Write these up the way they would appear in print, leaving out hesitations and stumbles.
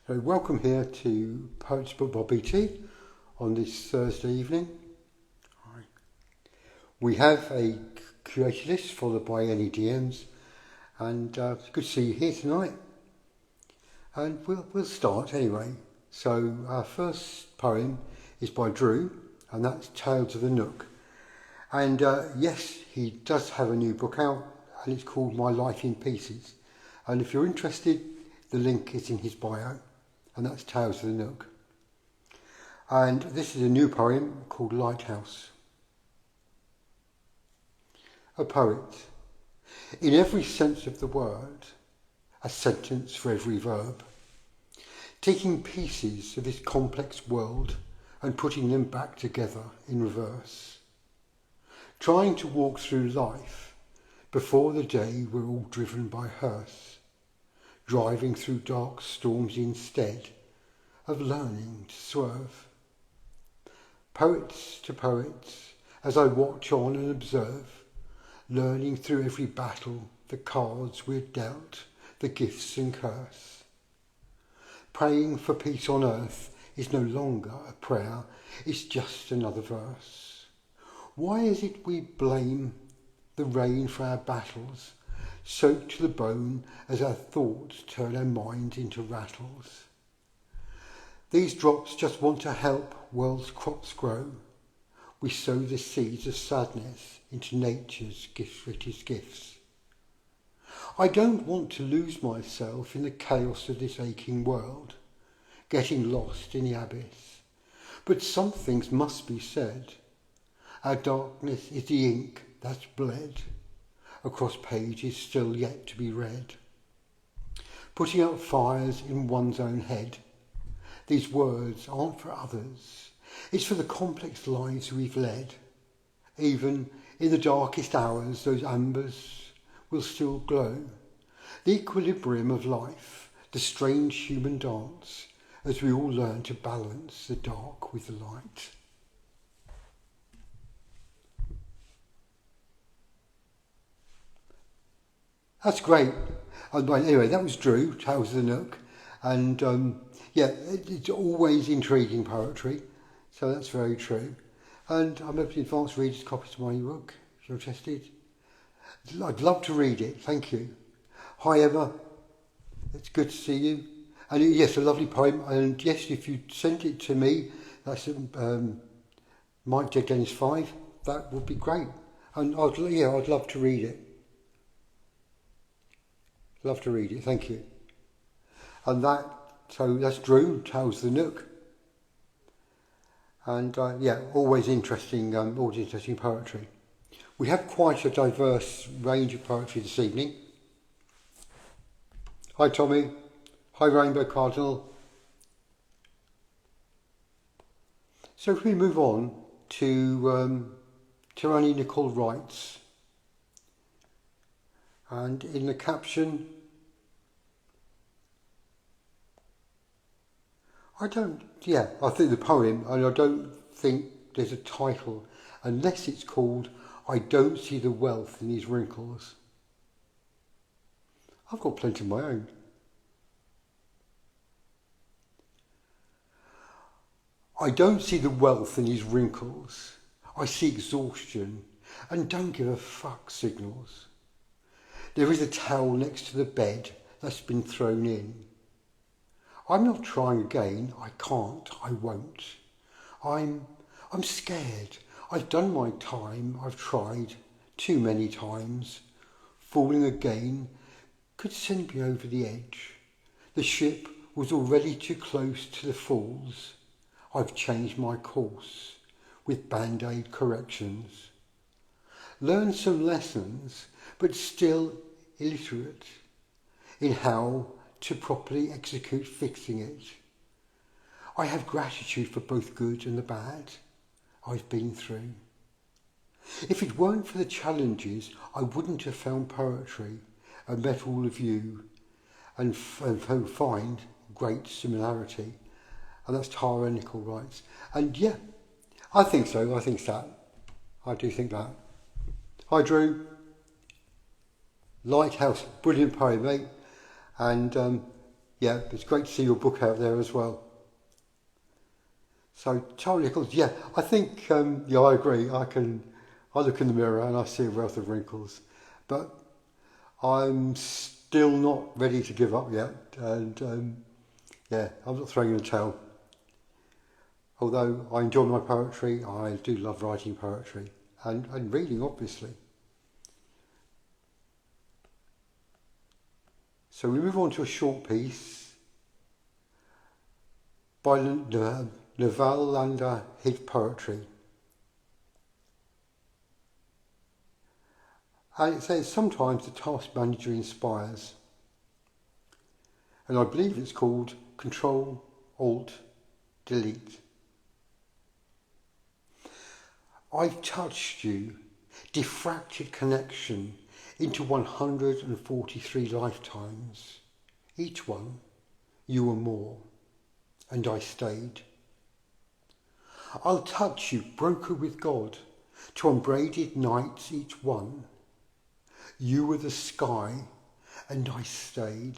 So welcome here to Poets Book by BT on this Thursday evening. Hi. We have a curated list followed by any DMs, and it's good to see you here tonight. And we'll start anyway. So our first poem is by Drew, and that's Tales of the Nook. And yes, he does have a new book out, and it's called My Life in Pieces. And if you're interested, the link is in his bio, and that's Tales of the Nook. And this is a new poem called Lighthouse. A poet. In every sense of the word, a sentence for every verb. Taking pieces of this complex world and putting them back together in reverse. Trying to walk through life before the day we're all driven by hearse. Driving through dark storms instead of learning to swerve. Poets to poets, as I watch on and observe, learning through every battle the cards we're dealt, the gifts and curse. Praying for peace on earth is no longer a prayer, it's just another verse. Why is it we blame the rain for our battles, soaked to the bone as our thoughts turn our minds into rattles? These drops just want to help world's crops grow. We sow the seeds of sadness into nature's richest gifts. I don't want to lose myself in the chaos of this aching world, getting lost in the abyss. But some things must be said. Our darkness is the ink that's bled across pages still yet to be read. Putting out fires in one's own head. These words aren't for others. It's for the complex lives we've led. Even in the darkest hours, those ambers will still glow. The equilibrium of life, the strange human dance, as we all learn to balance the dark with the light. That's great. Anyway, that was Drew, Tales of the Nook. And it's always intriguing poetry. So that's very true. And I'm opening advanced readers' copies of my book, if you're interested. I'd love to read it, thank you. Hi Emma, it's good to see you. And yes, a lovely poem. And yes, if you send it to me, that's Mike J. Dennis 5, that would be great. And I'd love to read it. Love to read it, thank you. And that's Drew, Tales of the Nook. And always interesting poetry. We have quite a diverse range of poetry this evening. Hi Tommy, hi Rainbow Cardinal. So if we move on to Annie Nicole Wrights. And in the caption, I think the poem, and I don't think there's a title, unless it's called I Don't See the Wealth in These Wrinkles. I've got plenty of my own. I don't see the wealth in these wrinkles. I see exhaustion and don't give a fuck signals. There is a towel next to the bed that's been thrown in. I'm not trying again, I can't, I won't. I'm scared, I've done my time, I've tried too many times. Falling again could send me over the edge. The ship was already too close to the falls. I've changed my course with band-aid corrections. Learned some lessons, but still illiterate in how to properly execute fixing it. I have gratitude for both good and the bad I've been through. If it weren't for the challenges, I wouldn't have found poetry and met all of you and find great similarity. And that's Tara Nicole Wrights. And yeah, I think so. I think that. I do think that. Hi Drew. Lighthouse, brilliant poem, mate. And yeah, it's great to see your book out there as well. So Charlie Nichols, yeah, I think, yeah, I agree. I look in the mirror and I see a wealth of wrinkles, but I'm still not ready to give up yet. And yeah, I'm not throwing in the towel. Although I enjoy my poetry, I do love writing poetry and reading, obviously. So we move on to a short piece by Naval Lander Hid Poetry. And it says, sometimes the task manager inspires. And I believe it's called Control, Alt, Delete. I've touched you, diffracted connection into 143 lifetimes. Each one, you were more, and I stayed. I'll touch you, broker with God, to unbraided nights each one. You were the sky, and I stayed.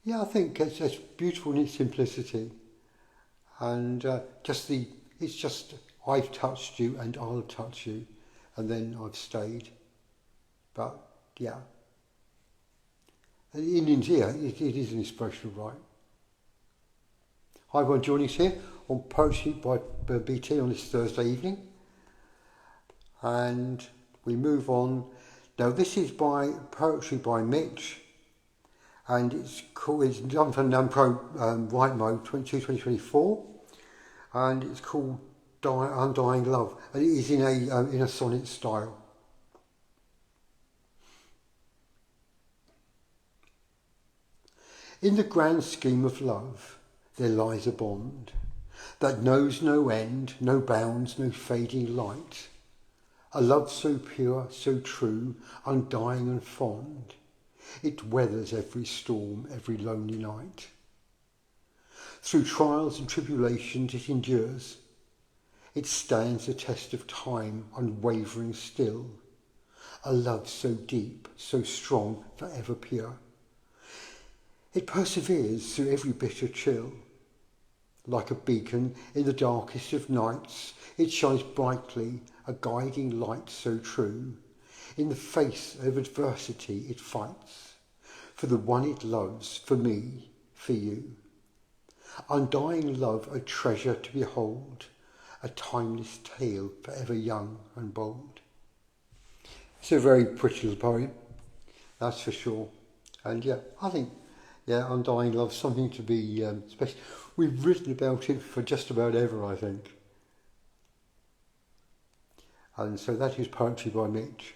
Yeah, I think it's beautiful in its simplicity. And it's just, I've touched you and I'll touch you, and then I've stayed. But yeah, in India, it is an inspirational write. Hi everyone joining us here on Poetry by BT on this Thursday evening. And we move on. Now this is by Poetry by Mitch, and it's done for NAMPRO Write Mode 2024, and it's called Undying Love, and it is in a sonnet style. In the grand scheme of love, there lies a bond that knows no end, no bounds, no fading light. A love so pure, so true, undying and fond, it weathers every storm, every lonely night. Through trials and tribulations it endures. It stands the test of time, unwavering still. A love so deep, so strong, forever pure. It perseveres through every bitter chill. Like a beacon in the darkest of nights, it shines brightly, a guiding light so true. In the face of adversity it fights, for the one it loves, for me, for you. Undying love, a treasure to behold, a timeless tale, forever young and bold. It's a very pretty little poem, that's for sure. And yeah, I think, yeah, Undying Love, something to be special. We've written about it for just about ever, I think. And so that is Poetry by Mitch.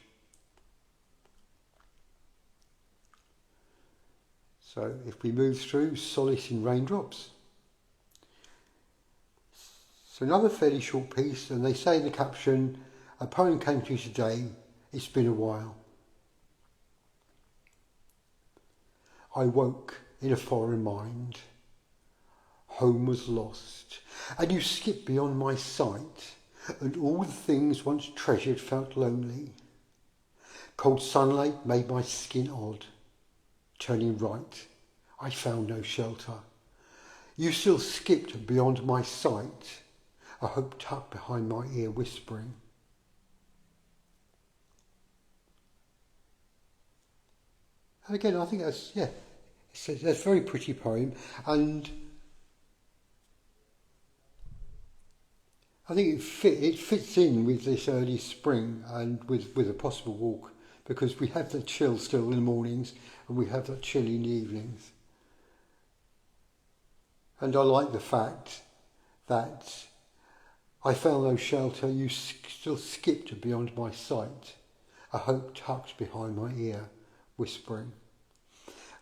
So if we move through, Solace in Raindrops. So another fairly short piece, and they say in the caption, a poem came to you today, it's been a while. I woke in a foreign mind. Home was lost, and you skipped beyond my sight, and all the things once treasured felt lonely. Cold sunlight made my skin odd. Turning right, I found no shelter. You still skipped beyond my sight, a hope tucked behind my ear whispering. And again, I think that's, yeah, it's a very pretty poem, and I think it fits in with this early spring and with a possible walk, because we have the chill still in the mornings and we have that chill in the evenings. And I like the fact that I found no shelter, you still skipped beyond my sight, a hope tucked behind my ear, whispering.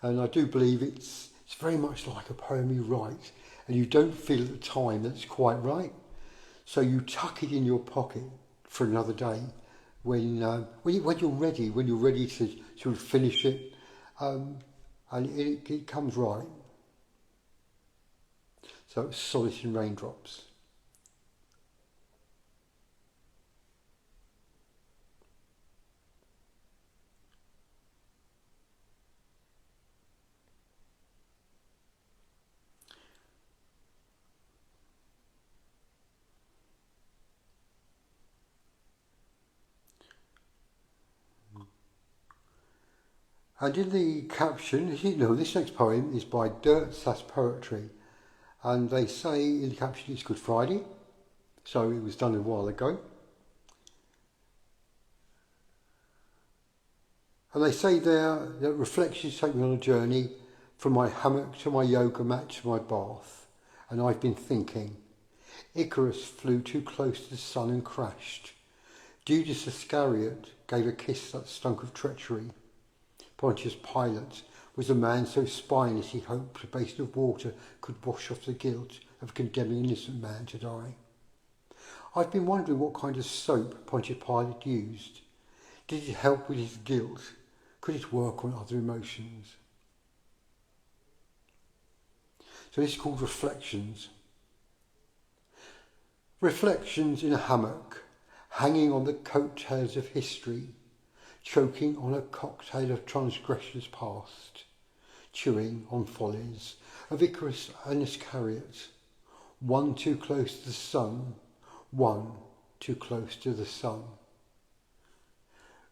And I do believe it's very much like a poem you write, and you don't feel at the time that it's quite right. So you tuck it in your pocket for another day when you're ready, to sort of finish it, and it comes right. So it's Solace in Raindrops. And in the caption, this next poem is by Dirt Sass Poetry, and they say in the caption it's Good Friday, so it was done a while ago. And they say there that reflections take me on a journey from my hammock to my yoga mat to my bath, and I've been thinking. Icarus flew too close to the sun and crashed. Judas Iscariot gave a kiss that stunk of treachery. Pontius Pilate was a man so spineless he hoped a basin of water could wash off the guilt of condemning an innocent man to die. I've been wondering what kind of soap Pontius Pilate used. Did it help with his guilt? Could it work on other emotions? So this is called Reflections. Reflections in a hammock, hanging on the coattails of history, choking on a cocktail of transgressors past, chewing on follies of Icarus and Iscariot, one too close to the sun, one too close to the sun.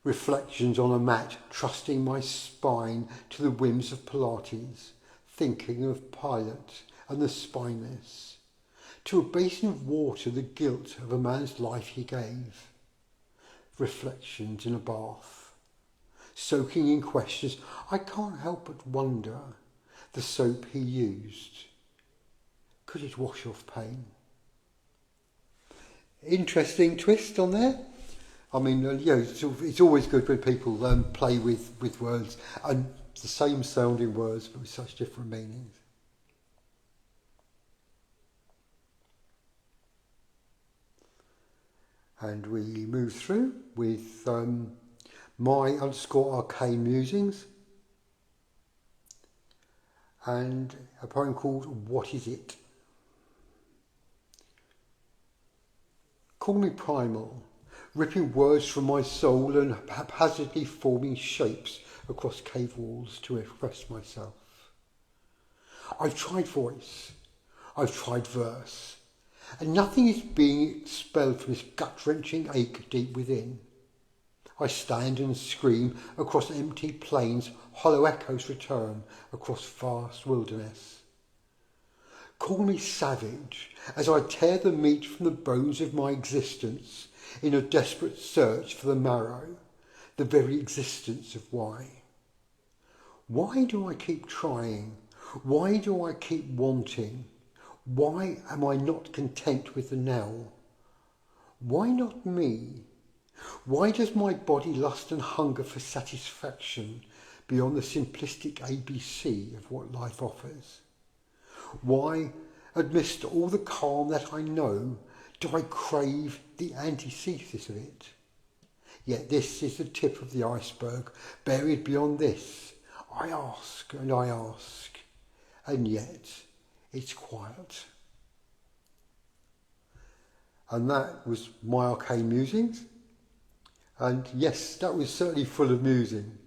Reflections on a mat, trusting my spine to the whims of Pilates, thinking of Pilate and the spineless, to a basin of water the guilt of a man's life he gave. Reflections in a bath, soaking in questions I can't help but wonder, the soap he used, could it wash off pain? Interesting twist on there. I mean, it's always good when people play with words, and the same sounding words but with such different meanings. And we move through with my_arcane musings and a poem called What Is It? Call me primal, ripping words from my soul and haphazardly forming shapes across cave walls to express myself. I've tried voice, I've tried verse, and nothing is being expelled from this gut-wrenching ache deep within. I stand and scream across empty plains, hollow echoes return across vast wilderness. Call me savage as I tear the meat from the bones of my existence in a desperate search for the marrow, the very existence of why. Why do I keep trying? Why do I keep wanting? Why am I not content with the now? Why not me? Why does my body lust and hunger for satisfaction beyond the simplistic ABC of what life offers? Why, amidst all the calm that I know, do I crave the antithesis of it? Yet this is the tip of the iceberg. Buried beyond this, I ask, and yet it's quiet. And that was my arcane musings. And yes, that was certainly full of musing.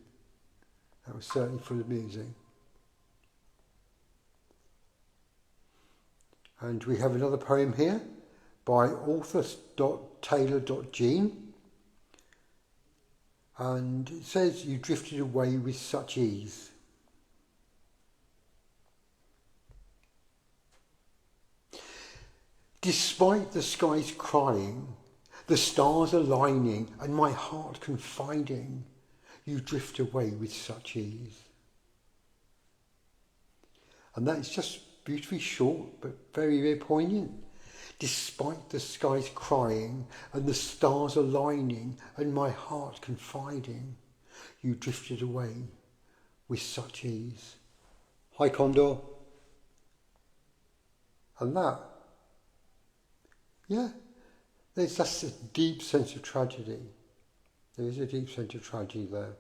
And we have another poem here by author.taylor.jean. And it says, you drifted away with such ease. Despite the skies crying, the stars aligning, and my heart confiding, you drift away with such ease. And that's just beautifully short, but very, very poignant. Despite the skies crying, and the stars aligning, and my heart confiding, you drifted away with such ease. Hi, Condor. And that, yeah, there's just a deep sense of tragedy. There is a deep sense of tragedy there.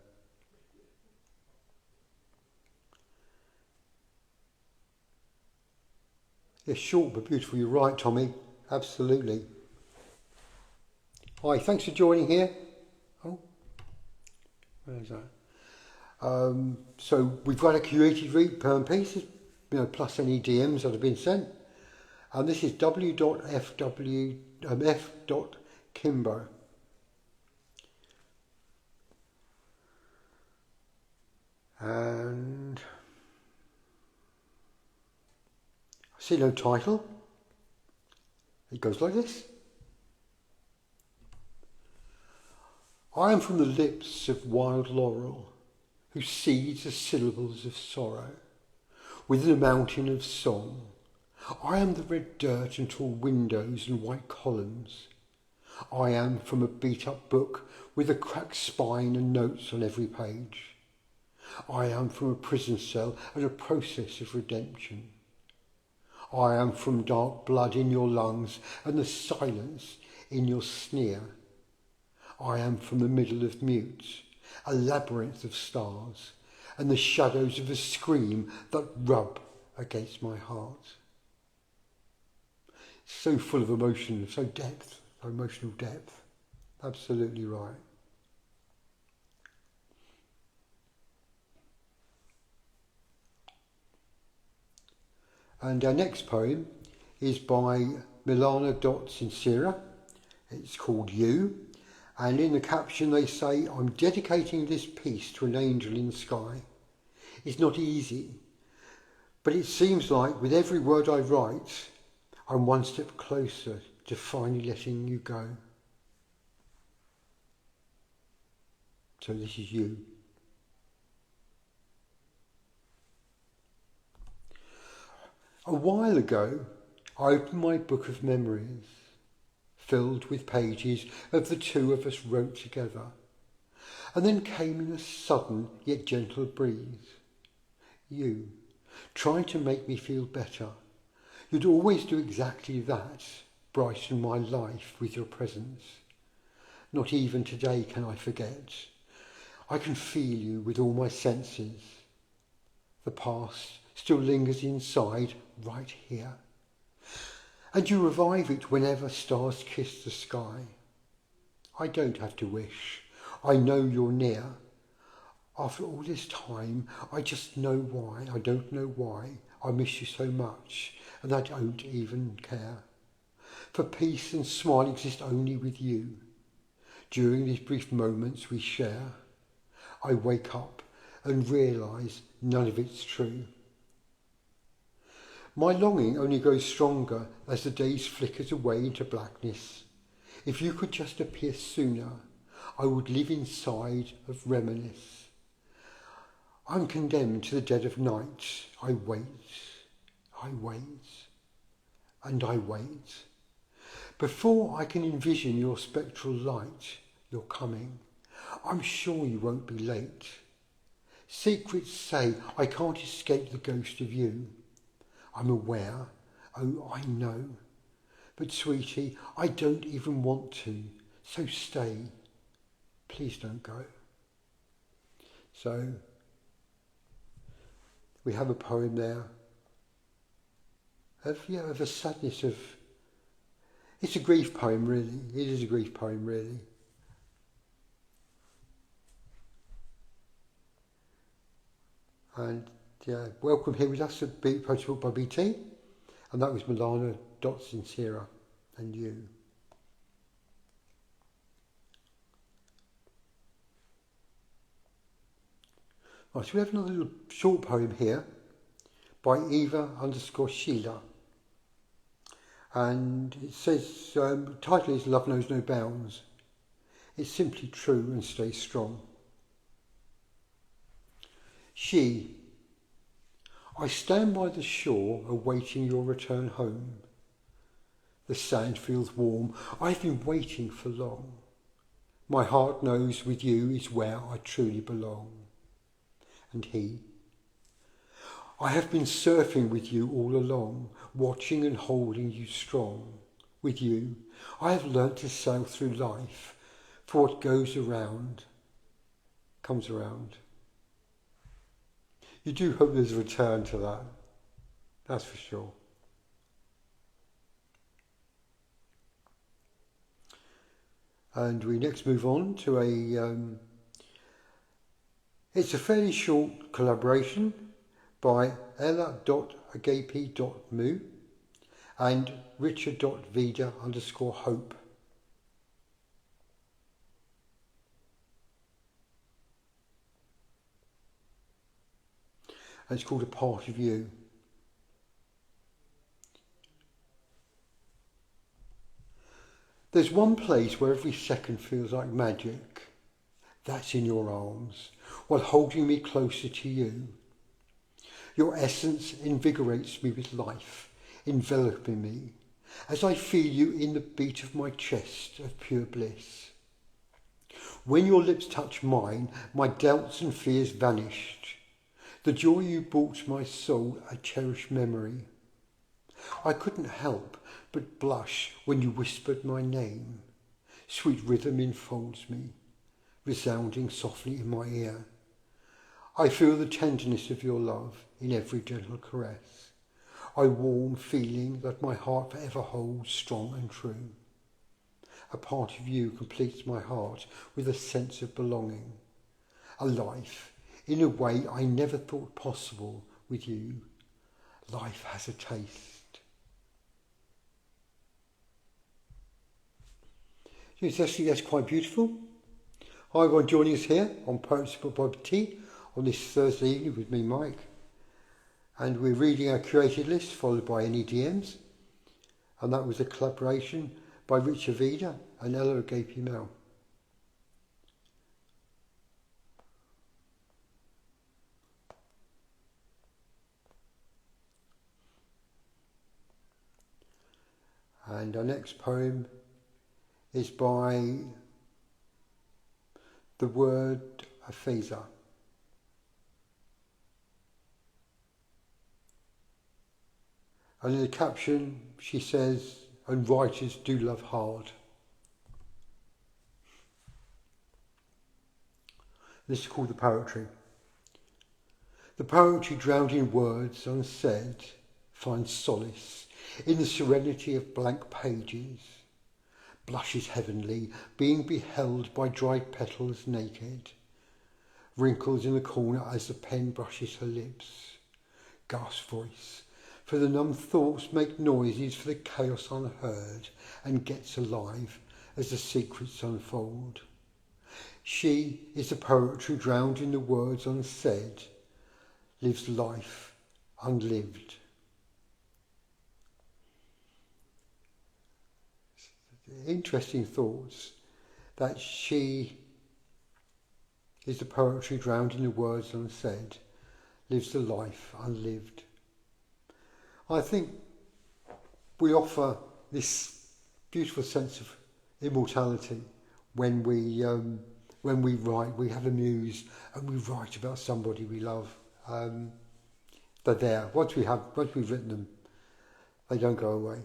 It's short but beautiful. You're right, Tommy. Absolutely. Hi, thanks for joining here. Oh, where is that? So we've got a curated read pieces, plus any DMs that have been sent. And this is w.f.kimbo. And I see no title. It goes like this. I am from the lips of wild laurel, whose seeds are syllables of sorrow, within a mountain of song. I am the red dirt and tall windows and white columns. I am from a beat-up book with a cracked spine and notes on every page. I am from a prison cell and a process of redemption. I am from dark blood in your lungs and the silence in your sneer. I am from the middle of mutes, a labyrinth of stars, and the shadows of a scream that rub against my heart. So full of emotion, so emotional depth. Absolutely right. And our next poem is by Milana Dot Sincera. It's called You. And in the caption they say, I'm dedicating this piece to an angel in the sky. It's not easy, but it seems like with every word I write, I'm one step closer to finally letting you go. So this is you. A while ago, I opened my book of memories, filled with pages of the two of us wrote together, and then came in a sudden yet gentle breeze. You, trying to make me feel better. You'd always do exactly that, brighten my life with your presence. Not even today can I forget. I can feel you with all my senses. The past still lingers inside, right here. And you revive it whenever stars kiss the sky. I don't have to wish. I know you're near. After all this time, I just know why. I don't know why. I miss you so much, and I don't even care. For peace and smile exist only with you. During these brief moments we share, I wake up and realise none of it's true. My longing only grows stronger as the days flickers away into blackness. If you could just appear sooner, I would live inside of reminisce. I'm condemned to the dead of night. I wait, and I wait. Before I can envision your spectral light, you're coming. I'm sure you won't be late. Secrets say I can't escape the ghost of you. I'm aware, oh I know. But sweetie, I don't even want to, so stay. Please don't go. So, we have a poem there of a sadness of, it's a grief poem really, it is a grief poem really. And welcome here with us at Poetry Book by BT, and that was Milana Dot Sincera and You. Right, so we have another little short poem here by Eva_Sheila. And it says, the title is Love Knows No Bounds. It's simply true and stay strong. I stand by the shore awaiting your return home. The sand feels warm, I've been waiting for long. My heart knows with you is where I truly belong. And I have been surfing with you all along, watching and holding you strong. With you, I have learnt to sail through life, for what goes around, comes around. You do hope there's a return to that, that's for sure. And we next move on to it's a fairly short collaboration by ella.agape.mu and richard.vida_hope. and it's called A Part of You. There's one place where every second feels like magic. That's in your arms, while holding me closer to you. Your essence invigorates me with life, enveloping me, as I feel you in the beat of my chest of pure bliss. When your lips touch mine, my doubts and fears vanished. The joy you brought to my soul a cherished memory. I couldn't help but blush when you whispered my name. Sweet rhythm enfolds me, resounding softly in my ear. I feel the tenderness of your love in every gentle caress. A warm feeling that my heart forever holds strong and true. A part of you completes my heart with a sense of belonging. A life in a way I never thought possible with you. Life has a taste. Yes, actually, that's quite beautiful. Hi everyone joining us here on Poets by Tea on this Thursday evening with me, Mike. And we're reading our curated list followed by any DMs. And that was a collaboration by Richard Vida and Ella Agape Mel. And our next poem is by The Word Aphasia. And in the caption she says, and writers do love hard. This is called the poetry. The poetry drowned in words unsaid finds solace in the serenity of blank pages. Blushes heavenly, being beheld by dried petals naked. Wrinkles in the corner as the pen brushes her lips. Gasp voice, for the numb thoughts make noises for the chaos unheard and gets alive as the secrets unfold. She is the poetry drowned in the words unsaid, lives life unlived. Interesting thoughts that she is the poetry drowned in the words unsaid, lives the life unlived. I think we offer this beautiful sense of immortality when we write. We have a muse and we write about somebody we love. They're there. Once we've written them, they don't go away.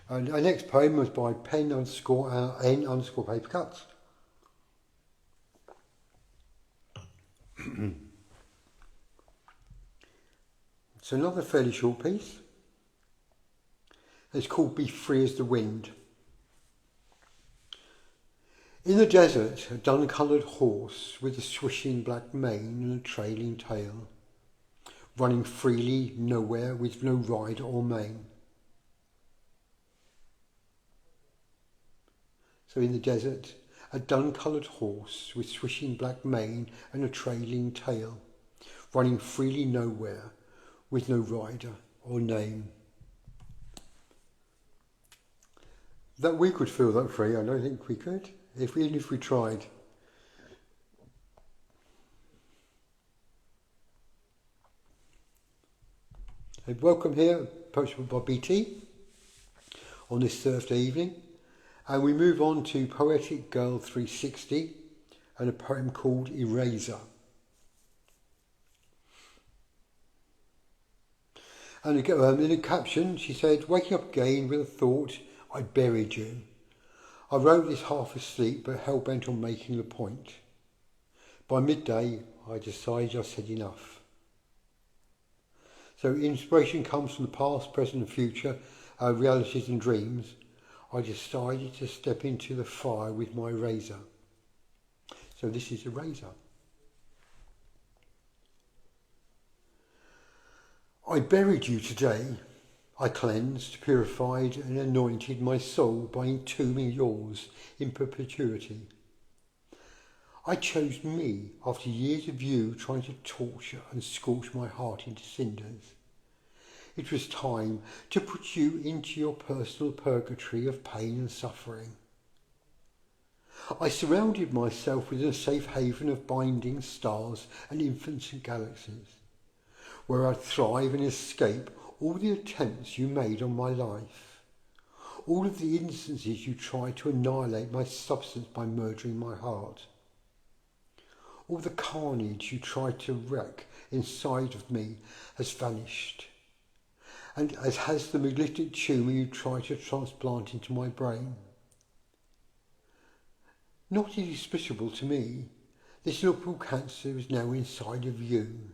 And our next poem was by pen_n_paper cuts. It's another fairly short piece. It's called Be Free as the Wind. In the desert, a dun-coloured horse with a swishing black mane and a trailing tail, running freely nowhere with no rider or mane. So in the desert, a dun-coloured horse with swishing black mane and a trailing tail, running freely nowhere with no rider or name. That we could feel that free, I don't think we could, even if we tried. And welcome here, Poetry by BT, on this Thursday evening. And we move on to Poetic Girl 360 and a poem called Eraser. And in a caption she said, waking up again with a thought, I buried you. I wrote this half asleep but hell bent on making the point. By midday I decided I said enough. So inspiration comes from the past, present and future, realities and dreams. I decided to step into the fire with my razor. So this is a razor. I buried you today. I cleansed, purified and anointed my soul by entombing yours in perpetuity. I chose me after years of you trying to torture and scorch my heart into cinders. It was time to put you into your personal purgatory of pain and suffering. I surrounded myself with a safe haven of binding stars and infants and galaxies, where I'd thrive and escape all the attempts you made on my life, all of the instances you tried to annihilate my substance by murdering my heart, all the carnage you tried to wreak inside of me has vanished, and as has the malignant tumour you tried to transplant into my brain. Not inhospitable to me, this inoperable cancer is now inside of you.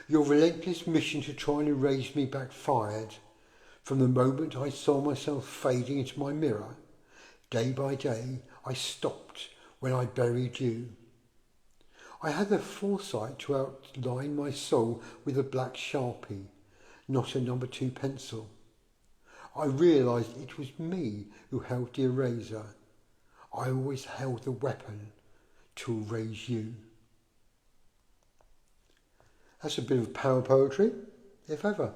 Your relentless mission to try and erase me backfired. From the moment I saw myself fading into my mirror, day by day, I stopped when I buried you. I had the foresight to outline my soul with a black Sharpie, not a number 2 pencil. I realised it was me who held the eraser. I always held the weapon to erase you. That's a bit of power poetry, if ever.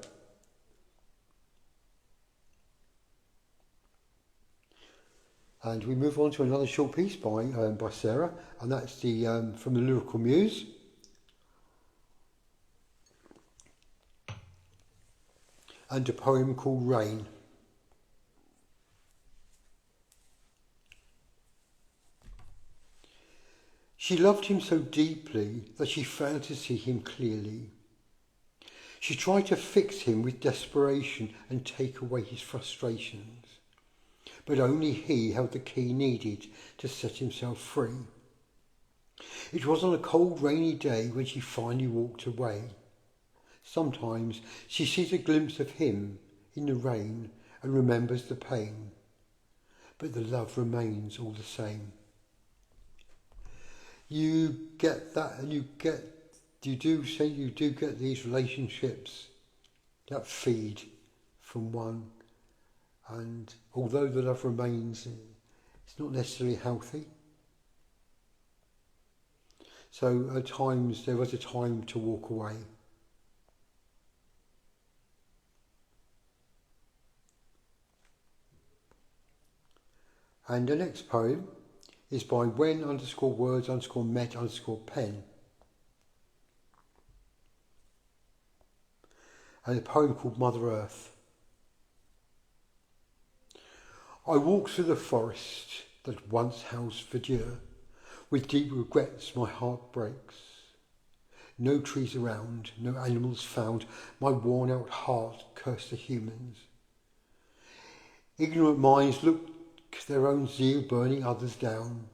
And we move on to another short piece by Sarah, and that's the from the Lyrical Muse. And a poem called Rain. She loved him so deeply that she failed to see him clearly. She tried to fix him with desperation and take away his frustrations, but only he held the key needed to set himself free. It was on a cold, rainy day when she finally walked away. Sometimes she sees a glimpse of him in the rain and remembers the pain, but the love remains all the same. You get that, and you do get these relationships that feed from one, and although the love remains, it's not necessarily healthy. So at times there was a time to walk away. And the next poem is by when_words_met_pen. And a poem called Mother Earth. I walk through the forest that once housed verdure. With deep regrets my heart breaks. No trees around, no animals found. My worn out heart cursed the humans. Ignorant minds look their own zeal burning others down.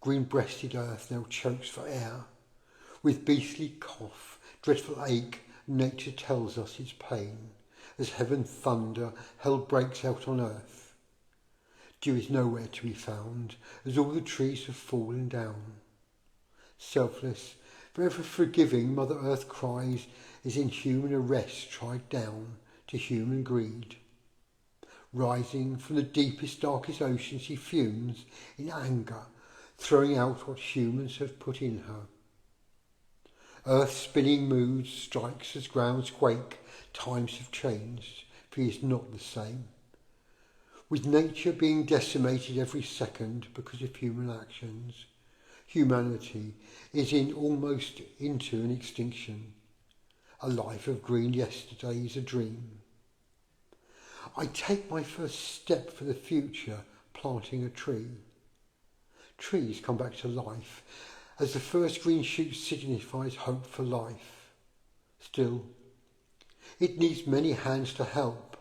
Green-breasted earth now chokes for air. With beastly cough, dreadful ache, nature tells us its pain. As heaven thunder, hell breaks out on earth. Dew is nowhere to be found, as all the trees have fallen down. Selfless, forever forgiving, Mother Earth cries, as in human arrest tried down to human greed. Rising from the deepest, darkest ocean, she fumes in anger, throwing out what humans have put in her. Earth's spinning mood strikes as grounds quake. Times have changed, for he is not the same. With nature being decimated every second because of human actions, humanity is almost into an extinction. A life of green yesterday is a dream. I take my first step for the future, planting a tree. Trees come back to life, as the first green shoot signifies hope for life. Still, it needs many hands to help.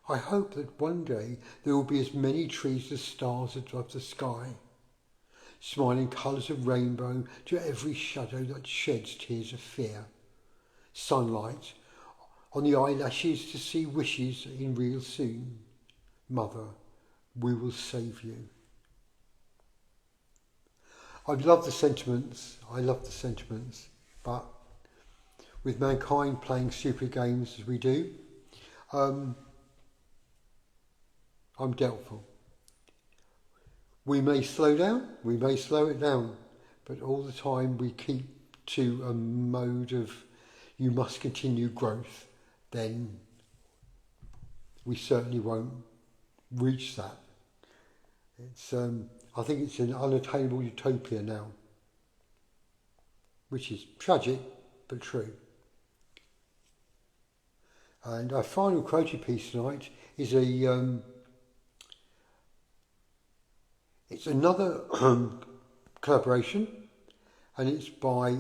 I hope that one day there will be as many trees as stars above the sky, smiling colours of rainbow to every shadow that sheds tears of fear. Sunlight on the eyelashes to see wishes in real soon. Mother, we will save you. I love the sentiments, but with mankind playing stupid games as we do, I'm doubtful. We may slow down, we may slow it down, but all the time we keep to a mode of you must continue growth, then we certainly won't reach that. It's I think it's an unattainable utopia now, which is tragic but true. And our final quoted piece tonight is it's another collaboration, and it's by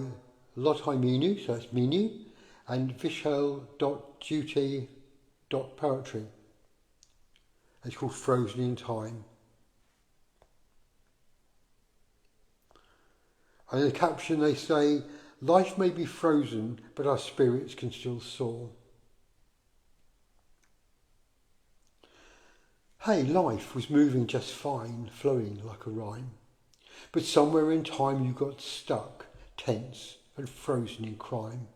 Lotte Minu, so it's Minu, and Vishal.Duty.Poetry. It's called Frozen in Time. And in the caption they say, life may be frozen, but our spirits can still soar. Hey, life was moving just fine, flowing like a rhyme. But somewhere in time you got stuck, tense and frozen in crime.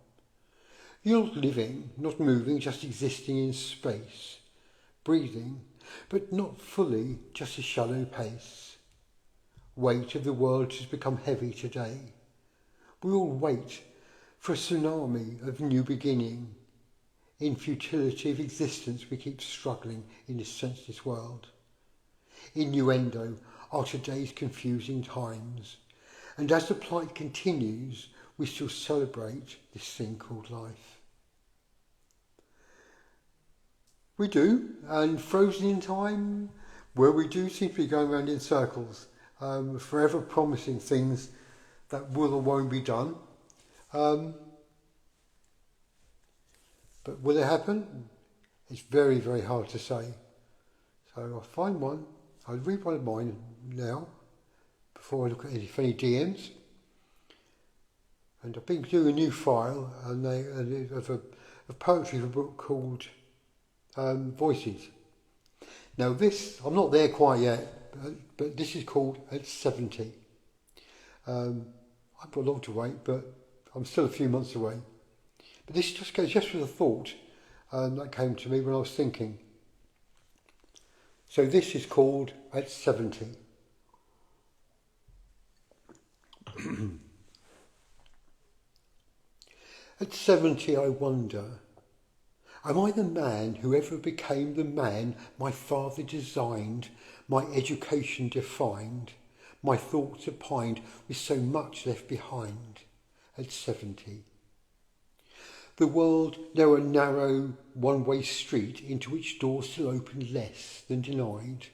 You're not living, not moving, just existing in space. Breathing, but not fully, just a shallow pace. Weight of the world has become heavy today. We all wait for a tsunami of new beginning. In futility of existence we keep struggling in this senseless world. Innuendo are today's confusing times, and as the plight continues we still celebrate this thing called life. We do, and frozen in time, where we do seem to be going around in circles, forever promising things that will or won't be done. But will it happen? It's very, very hard to say. So I'll find one. I'll read one of mine now, before I look at any DMs. And I've been doing a new file of poetry of a book called Voices. Now this, I'm not there quite yet, but this is called At 70. I've got a lot to wait, but I'm still a few months away. But this just goes just with a thought that came to me when I was thinking. So this is called At 70. At 70 I wonder, am I the man who ever became the man my father designed, my education defined, my thoughts opined with so much left behind? At 70. The world now a narrow one-way street into which doors still open less than denied,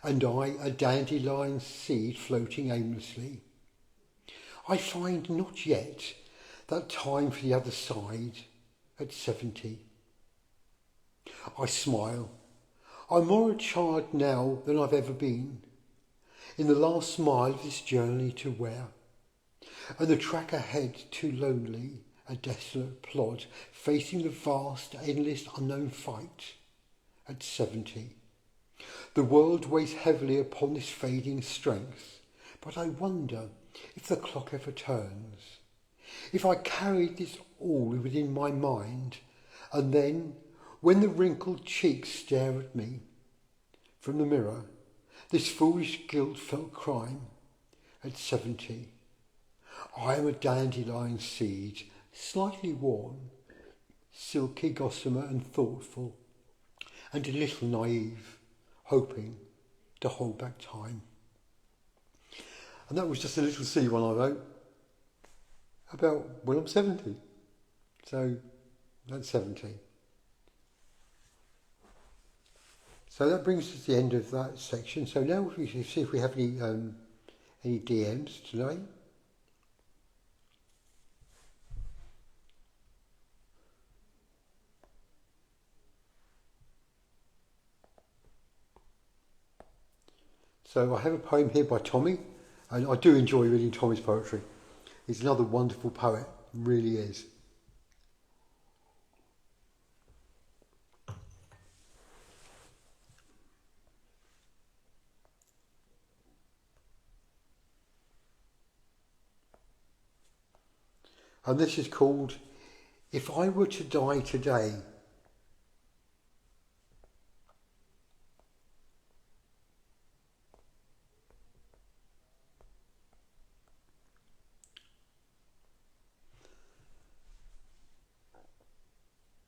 and I a dandelion seed floating aimlessly. I find not yet that time for the other side at 70. I smile. I'm more a child now than I've ever been, in the last mile of this journey to where, and the track ahead too lonely, a desolate plod, facing the vast, endless, unknown fight at 70. The world weighs heavily upon this fading strength, but I wonder if the clock ever turns, if I carried this all within my mind, and then, when the wrinkled cheeks stare at me from the mirror, this foolish guilt-felt crime at 70. I am a dandelion seed, slightly worn, silky, gossamer and thoughtful, and a little naive, hoping to hold back time. And that was just a little C one I wrote about when I'm 70. So that's 70. So that brings us to the end of that section. So now we should see if we have any DMs today. So I have a poem here by Tommy, and I do enjoy reading Tommy's poetry. He's another wonderful poet, really is. And this is called If I Were to Die Today.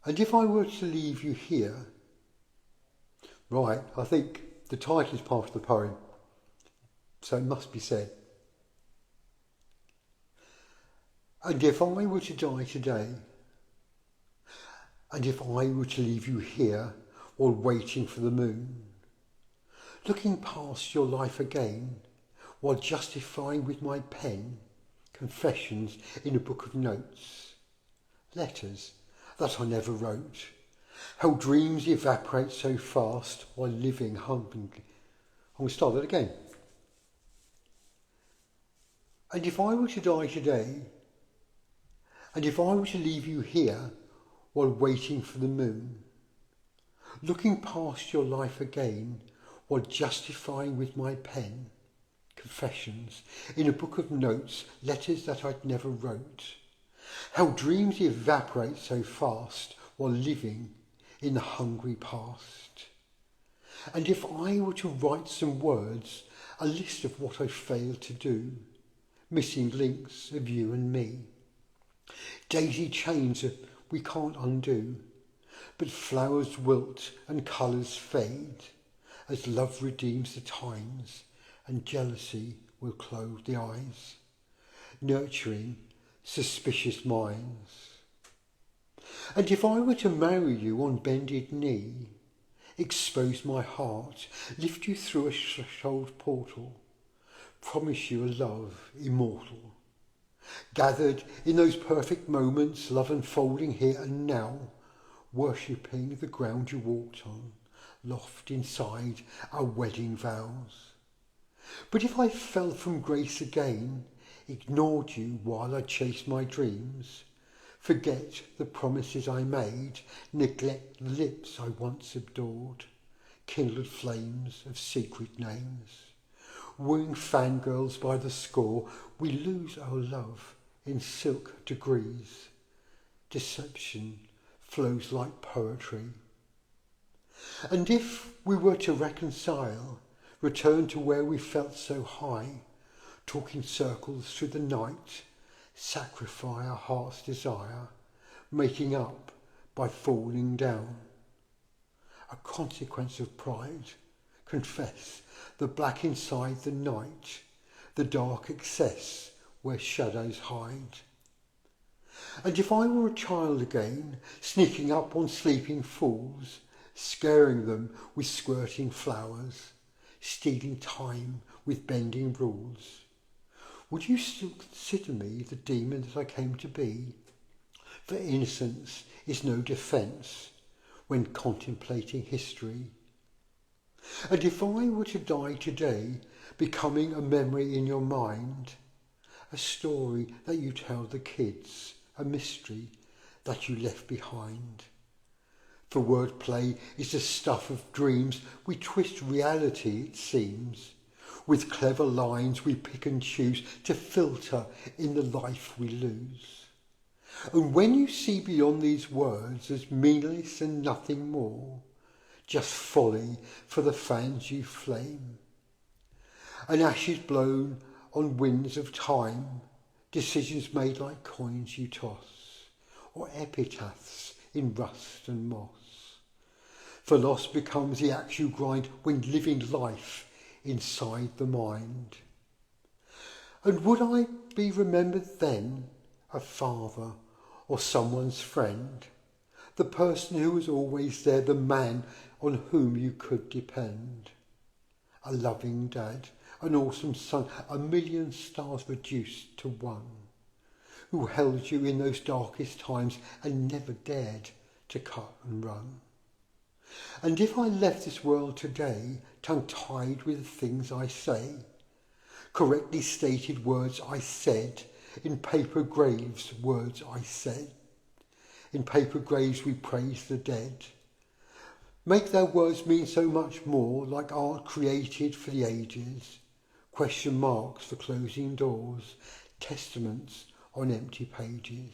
And if I were to leave you here, right, I think the title is part of the poem, so it must be said. And if I were to die today, and if I were to leave you here while waiting for the moon, looking past your life again, while justifying with my pen confessions in a book of notes, letters that I never wrote, how dreams evaporate so fast while living hungrily. I'm going to start that again. And if I were to die today, and if I were to leave you here while waiting for the moon, looking past your life again while justifying with my pen confessions in a book of notes, letters that I'd never wrote, how dreams evaporate so fast while living in the hungry past. And if I were to write some words, a list of what I failed to do, missing links of you and me, daisy chains that we can't undo, but flowers wilt and colours fade, as love redeems the times and jealousy will clothe the eyes, nurturing suspicious minds. And if I were to marry you on bended knee, expose my heart, lift you through a threshold portal, promise you a love immortal, gathered in those perfect moments, love unfolding here and now, worshipping the ground you walked on, loft inside our wedding vows. But if I fell from grace again, ignored you while I chased my dreams, forget the promises I made, neglect the lips I once adored, kindled flames of secret names, wooing fangirls by the score, we lose our love in silk degrees. Deception flows like poetry. And if we were to reconcile, return to where we felt so high, talking circles through the night, sacrifice our heart's desire, making up by falling down. A consequence of pride, confess the black inside the night, the dark excess where shadows hide. And if I were a child again, sneaking up on sleeping fools, scaring them with squirting flowers, stealing time with bending rules, would you still consider me the demon that I came to be? For innocence is no defence when contemplating history. And if I were to die today, becoming a memory in your mind, a story that you tell the kids, a mystery that you left behind. For wordplay is the stuff of dreams, we twist reality, it seems. With clever lines we pick and choose to filter in the life we lose. And when you see beyond these words as meaningless and nothing more, just folly for the fans you flame, and ashes blown on winds of time, decisions made like coins you toss, or epitaphs in rust and moss. For loss becomes the axe you grind when living life inside the mind. And would I be remembered then, a father or someone's friend, the person who was always there, the man on whom you could depend? A loving dad, an awesome son, a million stars reduced to one, who held you in those darkest times and never dared to cut and run. And if I left this world today, tongue-tied with the things I say, correctly stated words I said, in paper graves words I said, in paper graves we praise the dead, make their words mean so much more, like art created for the ages, question marks for closing doors, testaments on empty pages.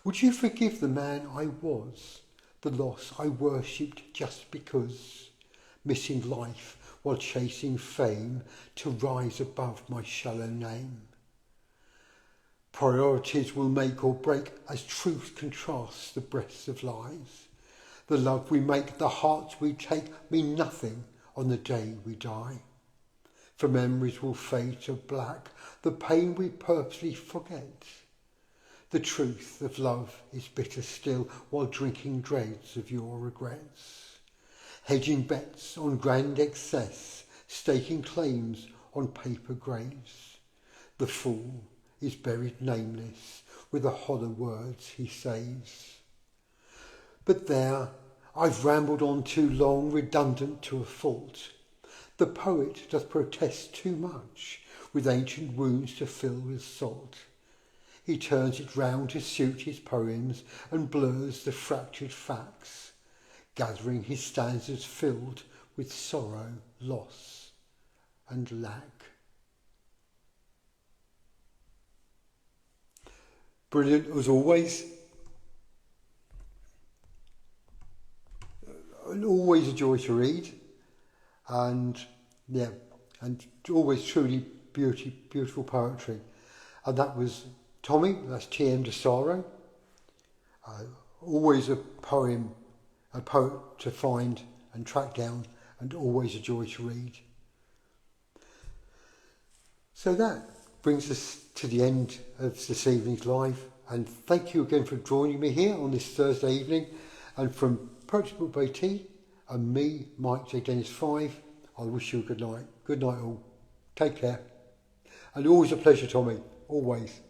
Would you forgive the man I was, the loss I worshipped just because, missing life while chasing fame to rise above my shallow name? Priorities will make or break as truth contrasts the breaths of lies. The love we make, the hearts we take mean nothing on the day we die. For memories will fade to black, the pain we purposely forget. The truth of love is bitter still while drinking dregs of your regrets. Hedging bets on grand excess, staking claims on paper graves. The fool is buried nameless with the hollow words he says. But there, I've rambled on too long, redundant to a fault. The poet doth protest too much, with ancient wounds to fill with salt. He turns it round to suit his poems and blurs the fractured facts, gathering his stanzas filled with sorrow, loss and lack. Brilliant as always. And always a joy to read. And always truly beautiful poetry. And that was Tommy, that's T.M. DeSaro. Always a poet to find and track down, and always a joy to read. So that brings us to the end of this evening's live, and thank you again for joining me here on this Thursday evening. And from Poetry Book Bay Tea and me, Mike J. Dennis 5, I wish you a good night. Good night all. Take care. And always a pleasure, Tommy. Always.